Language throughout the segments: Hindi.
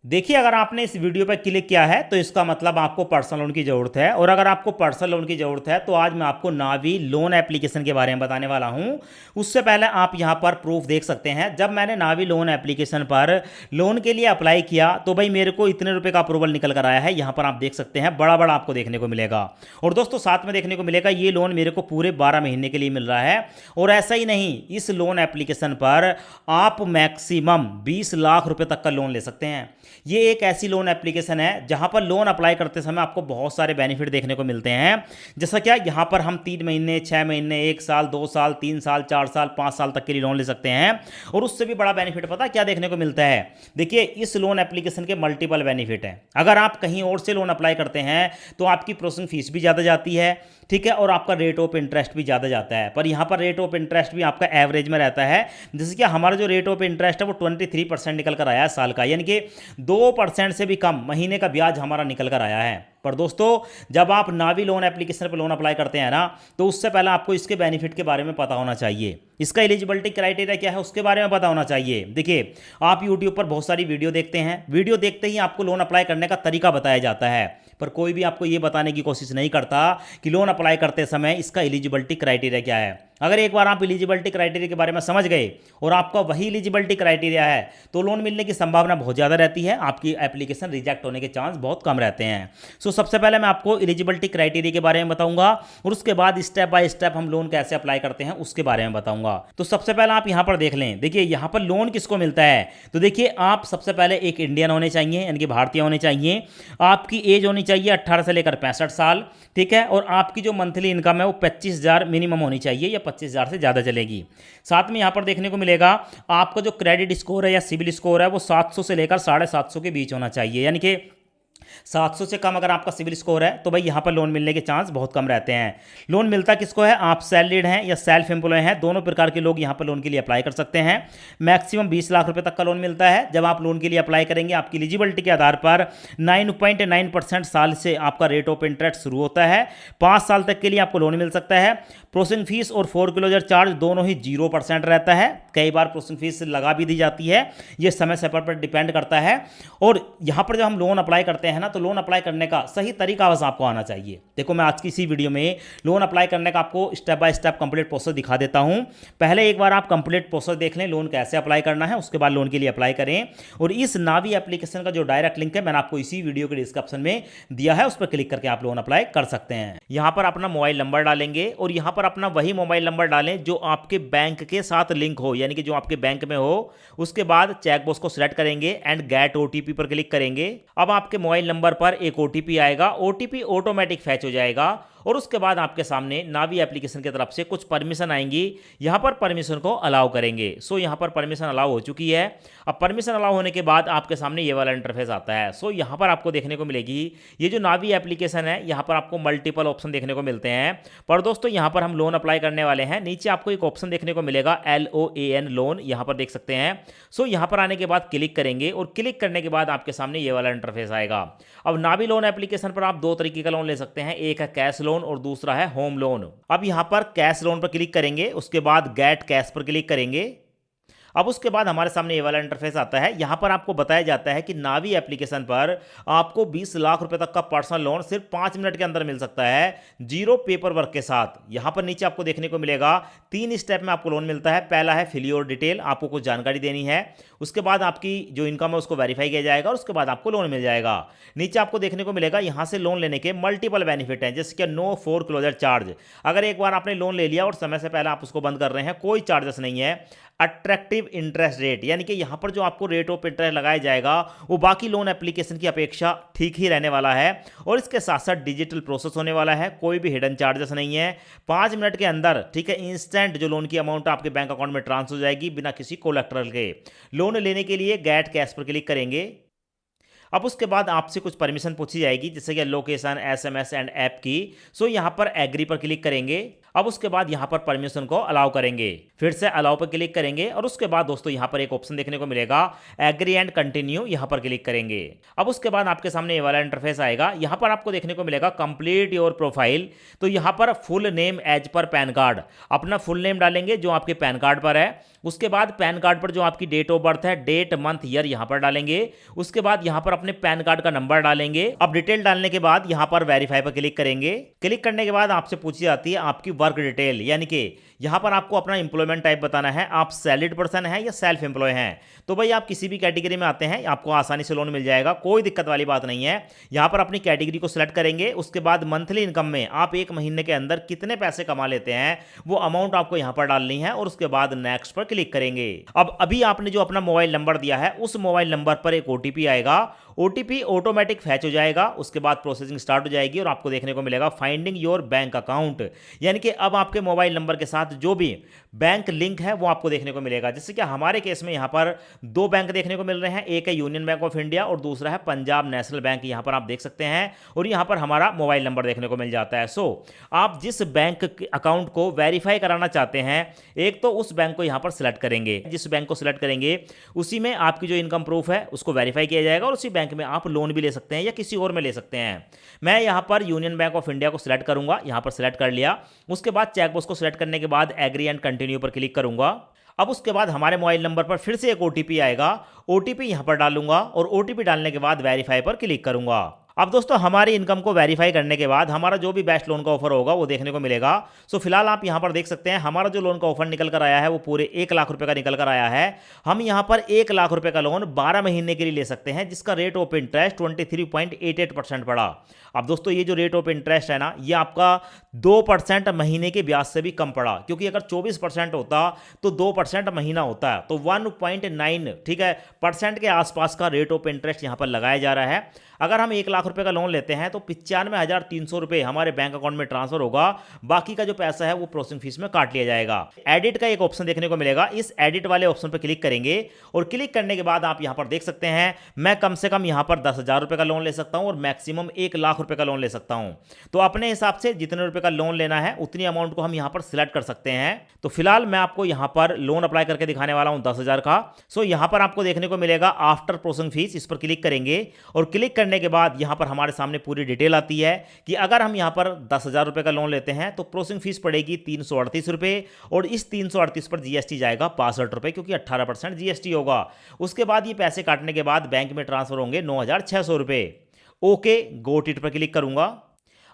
देखिए, अगर आपने इस वीडियो पर क्लिक किया है तो इसका मतलब आपको पर्सनल लोन की ज़रूरत है। और अगर आपको पर्सनल लोन की ज़रूरत है तो आज मैं आपको नावी लोन एप्लीकेशन के बारे में बताने वाला हूं। उससे पहले आप यहां पर प्रूफ देख सकते हैं। जब मैंने नावी लोन एप्लीकेशन पर लोन के लिए अप्लाई किया तो भाई मेरे को इतने रुपए का अप्रूवल निकल कर आया है। यहां पर आप देख सकते हैं, बड़ा बड़ा आपको देखने को मिलेगा। और दोस्तों, साथ में देखने को मिलेगा ये लोन मेरे को पूरे 12 महीने के लिए मिल रहा है। और ऐसा ही नहीं, इस लोन एप्लीकेशन पर आप मैक्सिमम 20 लाख रुपए तक का लोन ले सकते हैं। ये एक ऐसी लोन एप्लीकेशन है जहां पर लोन अप्लाई करते समय आपको बहुत सारे बेनिफिट देखने को मिलते हैं। जैसा क्या, यहां पर हम 3 महीने, 6 महीने, 1 साल, 2 साल, 3 साल, 4 साल, 5 साल तक के लिए लोन ले सकते हैं। और उससे भी बड़ा बेनिफिट पता क्या देखने को मिलता है? देखिए, इस लोन एप्लीकेशन के मल्टीपल बेनिफिट हैं। अगर आप कहीं और से लोन अप्लाई करते हैं तो आपकी प्रोसेसिंग फीस भी ज़्यादा जाती है, ठीक है, और आपका रेट ऑफ इंटरेस्ट भी ज़्यादा जाता है। पर यहाँ पर रेट ऑफ इंटरेस्ट भी आपका एवरेज में रहता है। जैसे कि हमारा जो रेट ऑफ इंटरेस्ट है वो 23% निकल कर आया है साल का, यानी कि 2% से भी कम महीने का ब्याज हमारा निकल कर आया है। पर दोस्तों, जब आप नावी लोन एप्लीकेशन पर लोन अप्लाई करते हैं ना, तो उससे पहले आपको इसके बेनिफिट के बारे में पता होना चाहिए। इसका एलिजिबिलिटी क्राइटेरिया क्या है उसके बारे में पता होना चाहिए। देखिए, आप यूट्यूब पर बहुत सारी वीडियो देखते हैं, वीडियो देखते ही आपको लोन अप्लाई करने का तरीका बताया जाता है, पर कोई भी आपको ये बताने की कोशिश नहीं करता कि लोन अप्लाई करते समय इसका एलिजिबिलिटी क्राइटेरिया क्या है। अगर एक बार आप एलिजिबिलिटी क्राइटेरिया के बारे में समझ गए और आपका वही एलिजिबिलिटी क्राइटेरिया है तो लोन मिलने की संभावना बहुत ज़्यादा रहती है, आपकी एप्लीकेशन रिजेक्ट होने के चांस बहुत कम रहते हैं। सो सबसे पहले मैं आपको एलिजिबिलिटी क्राइटेरिया के बारे में बताऊंगा और उसके बाद स्टेप बाय स्टेप हम लोन कैसे अप्लाई करते हैं उसके बारे में बताऊंगा। तो सबसे पहले आप यहां पर देख लें। देखिए, यहां पर लोन किसको मिलता है, तो देखिए, आप सबसे पहले एक इंडियन होने चाहिए, यानी कि भारतीय होने चाहिए। आपकी एज होनी चाहिए 18 से लेकर 65 साल, ठीक है, और आपकी जो मंथली इनकम है वो 25,000 मिनिमम होनी चाहिए या 25,000 से ज़्यादा चलेगी। साथ में यहाँ पर देखने को मिलेगा आपका जो क्रेडिट स्कोर है या सिबिल स्कोर है वो 700 से लेकर 750 के बीच होना चाहिए, यानी कि 700 से कम अगर आपका सिविल स्कोर है तो भाई यहाँ पर लोन मिलने के चांस बहुत कम रहते हैं। लोन मिलता किसको है? आप सैलरीड हैं या सेल्फ एम्प्लॉय हैं, दोनों प्रकार के लोग यहाँ पर लोन के लिए अप्लाई कर सकते हैं। मैक्सिमम 20 लाख रुपए तक का लोन मिलता है। जब आप लोन के लिए अप्लाई करेंगे, आपकी एलिजिबिलिटी के आधार पर 9.9% साल से आपका रेट ऑफ इंटरेस्ट शुरू होता है। 5 साल तक के लिए आपको लोन मिल सकता है। प्रोसेसिंग फीस और फोरक्लोजर चार्ज दोनों ही 0% रहता है। कई बार प्रोसेसिंग फीस लगा भी दी जाती है, ये समय समय पर डिपेंड करता है। और यहाँ पर जब हम लोन अप्लाई करते हैं ना, तो लोन अप्लाई करने का सही तरीका बस आपको आना चाहिए। देखो, मैं आज की इसी वीडियो में लोन अप्लाई करने का आपको step by step complete process दिखा देता हूं। पहले एक बार आप कंप्लीट प्रोसेस देख लें, लोन कैसे अप्लाई करना है, उसके बाद लोन के लिए अप्लाई करें। और इस नावी एप्लीकेशन का जो डायरेक्ट लिंक है मैंने आपको इसी वीडियो के डिस्क्रिप्शन में दिया है, उस पर क्लिक करके आप लोन अप्लाई कर सकते हैं। यहां पर अपना मोबाइल नंबर डालेंगे और यहां पर अपना वही मोबाइल नंबर डालें जो आपके बैंक के साथ लिंक हो, यानी कि जो आपके बैंक में हो। उसके बाद चेकबॉक्स को सिलेक्ट करेंगे एंड गेट ओटीपी पर क्लिक करेंगे। अब आपके मोबाइल नंबर पर एक ओटीपी आएगा, ओटीपी ऑटोमेटिक फैच हो जाएगा और उसके बाद आपके सामने नावी एप्लीकेशन की तरफ से कुछ परमिशन आएंगी। यहां पर परमिशन को अलाउ करेंगे। सो यहां पर परमिशन अलाउ हो चुकी है। अब परमिशन अलाउ होने के बाद आपके सामने ये वाला इंटरफेस आता है। सो यहां पर आपको देखने को मिलेगी ये जो नावी एप्लीकेशन है, यहां पर आपको मल्टीपल ऑप्शन देखने को मिलते हैं। पर दोस्तों, यहां पर हम लोन अप्लाई करने वाले हैं। नीचे आपको एक ऑप्शन देखने को मिलेगा LOAN लोन, यहां पर देख सकते हैं। सो यहां पर आने के बाद क्लिक करेंगे और क्लिक करने के बाद आपके सामने ये वाला इंटरफेस आएगा। अब नावी लोन एप्लीकेशन पर आप दो तरीके का लोन ले सकते हैं, एक है कैश लोन और दूसरा है होम लोन। अब यहां पर कैश लोन पर क्लिक करेंगे, उसके बाद गेट कैश पर क्लिक करेंगे। अब उसके बाद हमारे सामने ये वाला इंटरफेस आता है। यहां पर आपको बताया जाता है कि नावी एप्लीकेशन पर आपको 20 लाख रुपए तक का पर्सनल लोन सिर्फ 5 मिनट के अंदर मिल सकता है, 0 पेपर वर्क के साथ। यहां पर नीचे आपको देखने को मिलेगा 3 स्टेप में आपको लोन मिलता है। पहला है फिल योर डिटेल, आपको कुछ जानकारी देनी है। उसके बाद आपकी जो इनकम है उसको वेरीफाई किया जाएगा और उसके बाद आपको लोन मिल जाएगा। नीचे आपको देखने को मिलेगा यहां से लोन लेने के मल्टीपल बेनिफिट हैं, जैसे कि नो फोरक्लोजर चार्ज। अगर एक बार आपने लोन ले लिया और समय से पहले आप उसको बंद कर रहे हैं, कोई चार्जेस नहीं है। अट्रैक्टिव इंटरेस्ट रेट, यानी कि यहां पर जो आपको रेट ऑफ इंटरेस्ट लगाया जाएगा वो बाकी लोन एप्लीकेशन की अपेक्षा ठीक ही रहने वाला है। और इसके साथ साथ डिजिटल प्रोसेस होने वाला है, कोई भी हिडन चार्जेस नहीं है। 5 मिनट के अंदर, ठीक है, इंस्टेंट जो लोन की अमाउंट आपके बैंक अकाउंट में ट्रांसफर हो जाएगी बिना किसी कोलेटरल के। लोन लेने के लिए गेट कैश पर क्लिक करेंगे। अब उसके बाद आपसे कुछ परमिशन पूछी जाएगी, जैसे कि लोकेशन, SMS एंड ऐप की। सो यहाँ पर एग्री पर क्लिक करेंगे। अब उसके बाद यहाँ पर परमिशन को अलाउ करेंगे, फिर से अलाउ पर क्लिक करेंगे और उसके बाद दोस्तों यहाँ पर एक ऑप्शन देखने को मिलेगा एग्री एंड कंटिन्यू, यहाँ पर क्लिक करेंगे। अब उसके बाद आपके सामने ये वाला इंटरफेस आएगा। यहाँ पर आपको देखने को मिलेगा कंप्लीट योर प्रोफाइल। तो यहाँ पर full name as per PAN card, अपना फुल नेम डालेंगे जो आपके पैन कार्ड पर है। उसके बाद पैन कार्ड पर जो आपकी डेट ऑफ बर्थ है, डेट मंथ ईयर यहाँ पर डालेंगे। उसके बाद यहाँ पर अपने पैन कार्ड का नंबर डालेंगे। अब डिटेल डालने के बाद यहाँ पर वेरीफाई पर क्लिक करेंगे। क्लिक करने के बाद आपसे पूछी जाती है आपकी वर्क डिटेल, यानी कि यहाँ पर आपको अपना एम्प्लॉयमेंट टाइप बताना है, आप सैलरीड पर्सन हैं या सेल्फ एम्प्लॉय हैं। तो भाई आप किसी भी कैटेगरी में आते हैं आपको आसानी से लोन मिल जाएगा, कोई दिक्कत वाली बात नहीं है। यहाँ पर अपनी कैटेगरी को सिलेक्ट करेंगे। उसके बाद मंथली इनकम में आप एक महीने के अंदर कितने पैसे कमा लेते हैं वो अमाउंट आपको यहाँ पर डालनी है और उसके बाद नेक्स्ट पर क्लिक करेंगे। अब अभी आपने जो अपना मोबाइल नंबर दिया है उस मोबाइल नंबर पर एक ओटीपी आएगा, ओटीपी ऑटोमेटिक फैच हो जाएगा। उसके बाद प्रोसेसिंग स्टार्ट हो जाएगी और आपको देखने को मिलेगा फाइंडिंग योर बैंक अकाउंट, यानी कि अब आपके मोबाइल नंबर के साथ जो भी बैंक लिंक है वो आपको देखने को मिलेगा। जैसे कि हमारे केस में यहाँ पर दो बैंक देखने को मिल रहे हैं, एक है यूनियन बैंक ऑफ इंडिया और दूसरा है पंजाब नेशनल बैंक, यहाँ पर आप देख सकते हैं। और यहाँ पर हमारा मोबाइल नंबर देखने को मिल जाता है। सो आप जिस बैंक अकाउंट को वेरीफाई कराना चाहते हैं, एक तो उस बैंक को यहाँ पर सिलेक्ट करेंगे, जिस बैंक को सिलेक्ट करेंगे उसी में आपकी जो इनकम प्रूफ है उसको वेरीफाई किया जाएगा और उसी बैंक में आप लोन भी ले सकते हैं या किसी और में ले सकते हैं। मैं यहां पर यूनियन बैंक ऑफ इंडिया को सिलेक्ट करूंगा, यहां पर सिलेक्ट कर लिया। उसके बाद चेकबॉक्स को सिलेक्ट करने के बाद एग्री एंड कंटिन्यू पर क्लिक करूंगा। अब उसके बाद हमारे मोबाइल नंबर पर फिर से एक ओटीपी आएगा, ओटीपी यहां पर डालूंगा और ओटीपी डालने के बाद वेरीफाई पर क्लिक करूंगा। अब दोस्तों हमारी इनकम को वेरीफाई करने के बाद हमारा जो भी बेस्ट लोन का ऑफर होगा वो देखने को मिलेगा। सो फिलहाल आप यहां पर देख सकते हैं हमारा जो लोन का ऑफर निकल कर आया है वो पूरे 1 लाख रुपए का निकल कर आया है। हम यहां पर 1 लाख रुपए का लोन 12 महीने के लिए ले सकते हैं, जिसका रेट ऑफ इंटरेस्ट 23.88% पड़ा। अब दोस्तों ये जो रेट ऑफ इंटरेस्ट है ना, ये आपका 2% महीने के ब्याज से भी कम पड़ा, क्योंकि अगर 24% होता तो 2% महीना होता है, तो 1.9 ठीक है परसेंट के आसपास का रेट ऑफ इंटरेस्ट यहां पर लगाया जा रहा है। अगर हम 1 लाख रुपए का लोन लेते हैं तो 95,300 रुपए हमारे बैंक अकाउंट में ट्रांसफर होगा, बाकी का जो पैसा है वो प्रोसेसिंग फीस में काट लिया जाएगा। एडिट का एक ऑप्शन देखने को मिलेगा, इस एडिट वाले ऑप्शन पर क्लिक करेंगे और क्लिक करने के बाद आप यहां पर देख सकते हैं मैं कम से कम यहां पर 10,000 रुपए का लोन ले सकता हूं और मैक्सिमम 1 लाख रुपए का लोन ले सकता हूं। तो अपने हिसाब से जितने रुपए का लोन लेना है उतनी अमाउंट को हम यहां पर सिलेक्ट कर सकते हैं। तो फिलहाल मैं आपको यहां पर लोन अप्लाई करके दिखाने वाला हूं 10,000 का। सो यहां पर आपको देखने को मिलेगा आफ्टर प्रोसेसिंग फीस, इस पर क्लिक करेंगे और क्लिक करने के बाद यहां पर हमारे सामने पूरी डिटेल आती है कि अगर हम यहां पर 10,000 रुपए का लोन लेते हैं तो प्रोसेसिंग फीस पड़ेगी 338 रुपए और इस 338 पर जीएसटी जाएगा 65 रुपए, क्योंकि 18% जीएसटी होगा। उसके बाद ये पैसे काटने के बाद बैंक में ट्रांसफर होंगे 9,600 रुपए। ओके गोट इट पर क्लिक करूंगा।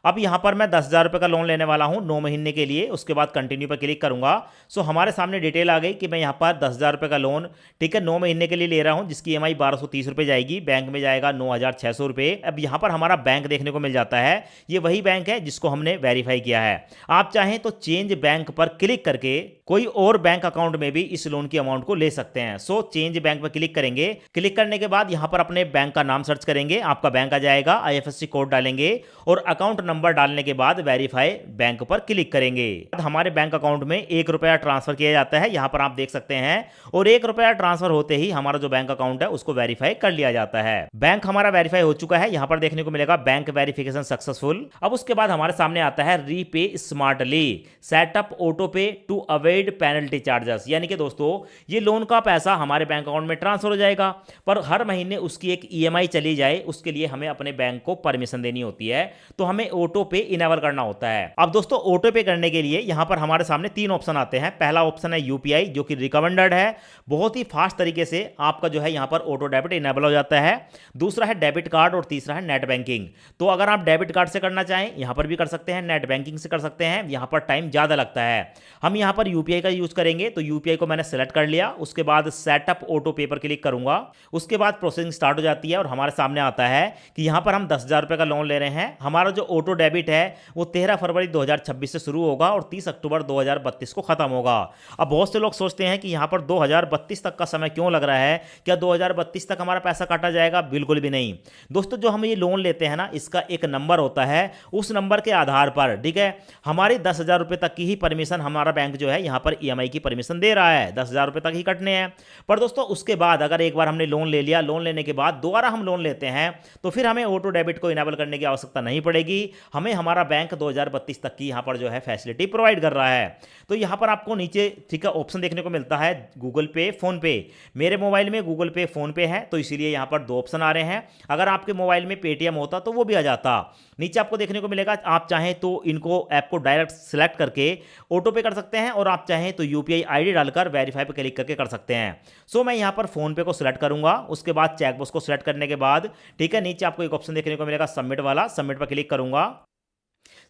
अब यहां पर मैं 10,000 रुपए का लोन लेने वाला हूं 9 महीने के लिए, उसके बाद कंटिन्यू पर क्लिक करूंगा। सो हमारे सामने डिटेल आ गई कि मैं यहां पर 10,000 रुपए का लोन ठीक है 9 महीने के लिए ले रहा हूं, जिसकी ईएमआई 1,230 रुपए जाएगी, बैंक में जाएगा 9,600 रुपए। अब यहां पर हमारा बैंक देखने को मिल जाता है, ये वही बैंक है जिसको हमने वेरीफाई किया है। आप चाहें तो चेंज बैंक पर क्लिक करके कोई और बैंक अकाउंट में भी इस लोन की अमाउंट को ले सकते हैं। सो चेंज बैंक पर क्लिक करेंगे। क्लिक करने के बाद यहां पर अपने बैंक का नाम सर्च करेंगे, आपका बैंक आ जाएगा, आईएफएससी कोड डालेंगे और अकाउंट नंबर डालने के बाद वेरीफाई बैंक पर क्लिक करेंगे। हमारे बैंक अकाउंट में 1 रुपया ट्रांसफर किया जाता है, यहां पर आप देख सकते हैं, और 1 रुपया ट्रांसफर होते ही हमारा जो बैंक अकाउंट है उसको वेरीफाई कर लिया जाता है। बैंक हमारा वेरीफाई हो चुका है, यहां पर देखने को मिलेगा बैंक वेरिफिकेशन सक्सेसफुल। अब उसके बाद हमारे सामने आता है रीपे स्मार्टली, सेटअप ऑटो पे टू अवॉइड पेनल्टी चार्जेस, यानी कि दोस्तों ये लोन का पैसा हमारे बैंक अकाउंट में ट्रांसफर हो जाएगा, पर हर महीने उसकी एक ईएमआई चली जाए उसके लिए हमें अपने बैंक को परमिशन देनी होती है, तो हमें ऑटो पे इनेबल करना होता है। अब दोस्तों ऑटो पे करने के लिए यहां पर हमारे सामने 3 ऑप्शन आते हैं। पहला ऑप्शन है यूपीआई, जो कि रिकमेंडेड है, बहुत ही फास्ट तरीके से आपका जो है यहां पर ऑटो डेबिट इनेबल हो जाता है। दूसरा है डेबिट कार्ड और तीसरा है नेट बैंकिंग। तो अगर आप डेबिट कार्ड से करना चाहें यहां पर भी कर सकते हैं, नेट बैंकिंग से कर सकते हैं, यहां पर टाइम ज्यादा लगता है। हम यहां पर यूपीआई का यूज करेंगे, तो यूपीआई को मैंने सेलेक्ट कर लिया। उसके बाद सेटअप ऑटो पे पर क्लिक करूंगा, उसके बाद प्रोसेसिंग स्टार्ट हो जाती है और हमारे सामने आता है कि यहां पर हम 10,000 रुपए का लोन ले रहे हैं। हमारा जो ऑटो डेबिट है वो 13 फरवरी 2026 से शुरू होगा और 30 अक्टूबर 2032 को खत्म होगा। अब बहुत से लोग सोचते हैं कि यहां पर 2032 तक का समय क्यों लग रहा है, क्या 2032 तक हमारा पैसा काटा जाएगा? बिल्कुल भी नहीं दोस्तों, जो हम ये लोन लेते हैं ना, इसका एक नंबर होता है, उस नंबर के आधार पर ठीक है हमारी 10,000 रुपए तक की ही परमिशन हमारा बैंक जो है यहाँ पर ईएमआई की परमिशन दे रहा है, 10,000 रुपये तक ही कटने हैं। पर दोस्तों उसके बाद अगर एक बार हमने लोन ले लिया, लोन लेने के बाद दोबारा हम लोन लेते हैं तो फिर हमें ऑटो डेबिट को इनेबल करने की आवश्यकता नहीं पड़ेगी। हमें हमारा बैंक 2032 तक की यहाँ पर जो है फैसिलिटी प्रोवाइड कर रहा है। तो यहाँ पर आपको नीचे ठीक है ऑप्शन देखने को मिलता है गूगल पे, फोन पे। मेरे मोबाइल में गूगल पे, फोन पे है तो इसीलिए यहाँ पर दो ऑप्शन आ रहे हैं। अगर आपके मोबाइल में पेटीएम होता तो वो भी आ जाता। नीचे आपको देखने को मिलेगा, आप चाहें तो इनको ऐप को डायरेक्ट सिलेक्ट करके ऑटो पे कर सकते हैं और आप चाहें तो यूपीआई आईडी डालकर वेरीफाई पे क्लिक करके कर सकते हैं। सो मैं यहाँ पर फोन पे को सिलेक्ट करूंगा, उसके बाद चेकबॉक्स को सिलेक्ट करने के बाद ठीक है नीचे आपको एक ऑप्शन देखने को मिलेगा सबमिट वाला, सबमिट पर क्लिक करूंगा।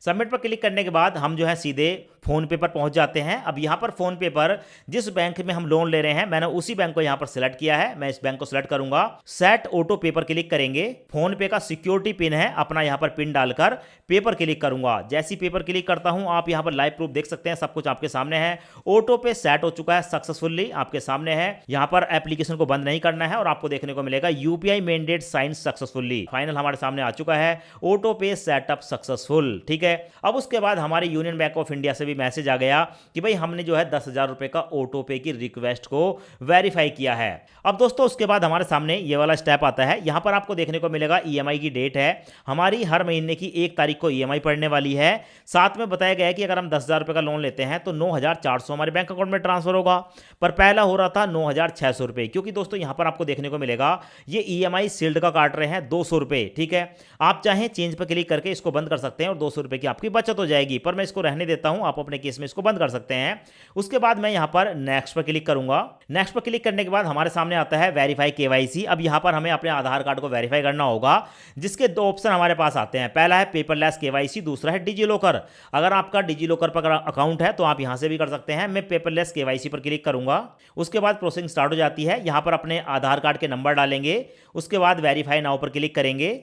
सबमिट पर क्लिक करने के बाद हम जो है सीधे फोन पे पर पहुंच जाते हैं। अब यहाँ पर फोन पे पर जिस बैंक में हम लोन ले रहे हैं मैंने उसी बैंक को यहाँ पर सिलेक्ट किया है, मैं इस बैंक को सिलेक्ट करूंगा। सेट ऑटो पे पर क्लिक करेंगे। फोन पे का सिक्योरिटी पिन है, अपना यहाँ पर पिन डालकर पे पर क्लिक करूंगा। जैसी पे पर क्लिक करता हूं आप यहाँ पर लाइव प्रूफ देख सकते हैं, सब कुछ आपके सामने है। ऑटो पे सेट हो चुका है सक्सेसफुली, आपके सामने है। यहाँ पर एप्लीकेशन को बंद नहीं करना है और आपको देखने को मिलेगा UPI mandate sign successfully, final हमारे सामने आ चुका है, ऑटो पे सेटअप सक्सेसफुल। ठीक है, अब उसके बाद हमारे यूनियन बैंक ऑफ इंडिया से भी मैसेज आ गया कि भाई हमने जो है 10,000 रुपए का ऑटो पे की रिक्वेस्ट को वेरीफाई किया है। अब दोस्तों उसके बाद हमारे सामने ये वाला स्टेप आता है। यहां पर आपको देखने को मिलेगा ईएमआई की डेट है, हमारी हर महीने की 1 तारीख को ईएमआई पड़ने वाली है। साथ में बताया गया है कि अगर हम 10,000 रुपए का लोन लेते हैं तो 9,400 हमारे बैंक अकाउंट में ट्रांसफर होगा, पर पहला हो रहा था 9,600 रुपए, क्योंकि दोस्तों यहां पर आपको देखने को मिलेगा ये ईएमआई सील्ड का काट रहे हैं 200 रुपए। ठीक है, आप चाहें चेंज पर क्लिक करके इसको बंद कर सकते हैं और 200 रुपए की आपकी बचत हो जाएगी, पर मैं इसको रहने देता हूं, आप अपने केस में इसको बंद कर सकते हैं। उसके बाद मैं यहां पर नेक्स्ट पर क्लिक करूंगा। नेक्स्ट पर क्लिक करने के बाद हमारे सामने आता है वेरीफाई केवाईसी। अब यहां पर हमें अपने आधार कार्ड को वेरीफाई करना होगा, जिसके दो ऑप्शन हमारे पास आते हैं। पहला है पेपरलेस केवाईसी, दूसरा है डिजी लॉकर। अगर आपका डिजी लॉकर पर अकाउंट है तो आप यहां से भी कर सकते हैं। मैं पेपरलेस केवाईसी पर क्लिक करूंगा। उसके बाद प्रोसेसिंग स्टार्ट हो जाती है। यहां पर अपने आधार कार्ड के नंबर डालेंगे, उसके बाद वेरीफाई नाउ पर क्लिक करेंगे।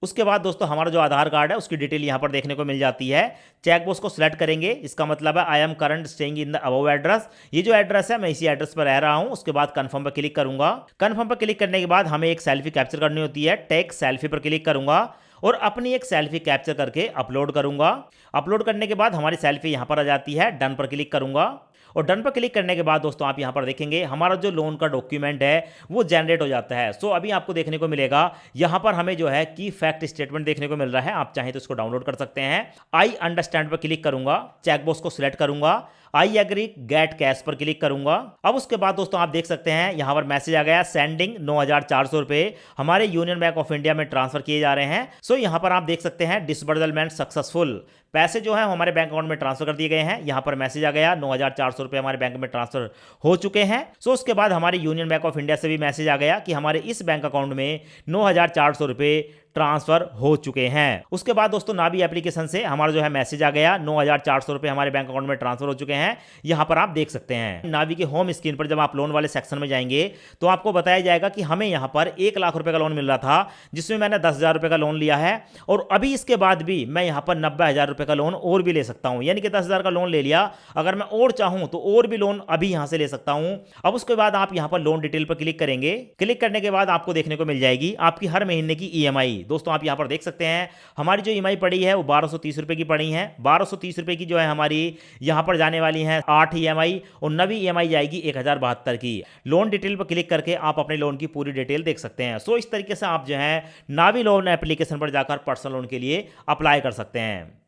उसके बाद दोस्तों हमारा जो आधार कार्ड है उसकी डिटेल यहां पर देखने को मिल जाती है। चेकबॉक्स को सिलेक्ट करेंगे, इसका मतलब है I am current staying in the above address. ये जो एड्रेस है मैं इसी एड्रेस पर रह रहा हूं। उसके बाद कंफर्म पर क्लिक करूंगा। कंफर्म पर क्लिक करने के बाद हमें एक सेल्फी कैप्चर करनी होती है, टेक सेल्फी पर क्लिक करूंगा और अपनी एक सेल्फी कैप्चर करके अपलोड करूंगा। अपलोड करने के बाद हमारी सेल्फी यहां पर आ जाती है, डन पर क्लिक करूंगा। और डन पर क्लिक करने के बाद दोस्तों आप यहां पर देखेंगे हमारा जो लोन का डॉक्यूमेंट है वो जनरेट हो जाता है। सो अभी आपको देखने को मिलेगा यहां पर हमें जो है की फैक्ट स्टेटमेंट देखने को मिल रहा है, आप चाहें तो इसको डाउनलोड कर सकते हैं। आई अंडरस्टैंड पर क्लिक करूंगा, चेकबॉक्स को सिलेक्ट करूंगा, आई एग्री गेट कैश पर क्लिक करूंगा। अब उसके बाद दोस्तों आप देख सकते हैं यहां पर मैसेज आ गया, सेंडिंग 9,400 रुपए हमारे यूनियन बैंक ऑफ इंडिया में ट्रांसफर किए जा रहे हैं। सो यहां पर आप देख सकते हैं डिसबर्समेंट सक्सेसफुल, पैसे जो है हमारे बैंक अकाउंट में ट्रांसफर कर दिए गए हैं। यहां पर मैसेज आ गया 9,400 रुपए हमारे बैंक में ट्रांसफर हो चुके हैं। सो उसके बाद हमारे यूनियन बैंक ऑफ इंडिया से भी मैसेज आ गया कि हमारे इस बैंक अकाउंट में 9,400 रुपए ट्रांसफर हो चुके हैं। उसके बाद दोस्तों नावी एप्लीकेशन से हमारा जो है मैसेज आ गया 9,400 रुपए हमारे बैंक अकाउंट में ट्रांसफर हो चुके हैं, यहां पर आप देख सकते हैं। नावी के होम स्क्रीन पर जब आप लोन वाले सेक्शन में जाएंगे तो आपको बताया जाएगा कि हमें यहां पर 1 लाख रुपए का लोन मिल रहा था, जिसमें मैंने 10,000 रुपए का लोन लिया है और अभी इसके बाद भी मैं यहां पर 90,000 रुपए का लोन और भी ले सकता हूं। यानी कि 10,000 का लोन ले लिया, अगर मैं और चाहूं तो और भी लोन अभी यहां से ले सकता हूं। अब उसके बाद आप यहां पर लोन डिटेल पर क्लिक करेंगे। क्लिक करने के बाद आपको देखने को मिल जाएगी आपकी हर महीने की ईएमआई। दोस्तों आप यहां पर देख सकते हैं हमारी जो ईएमआई पड़ी है वो 1230 रुपए की पड़ी है। 1230 रुपए की जो है हमारी यहां पर जाने वाली है 8 ईएमआई और नवी ईएमआई जाएगी 1072 की। लोन डिटेल पर क्लिक करके आप अपने लोन की पूरी डिटेल देख सकते हैं। सो इस तरीके से आप जो है नावी लोन एप्लीकेशन पर जाकर पर्सनल लोन के लिए अप्लाई कर सकते हैं।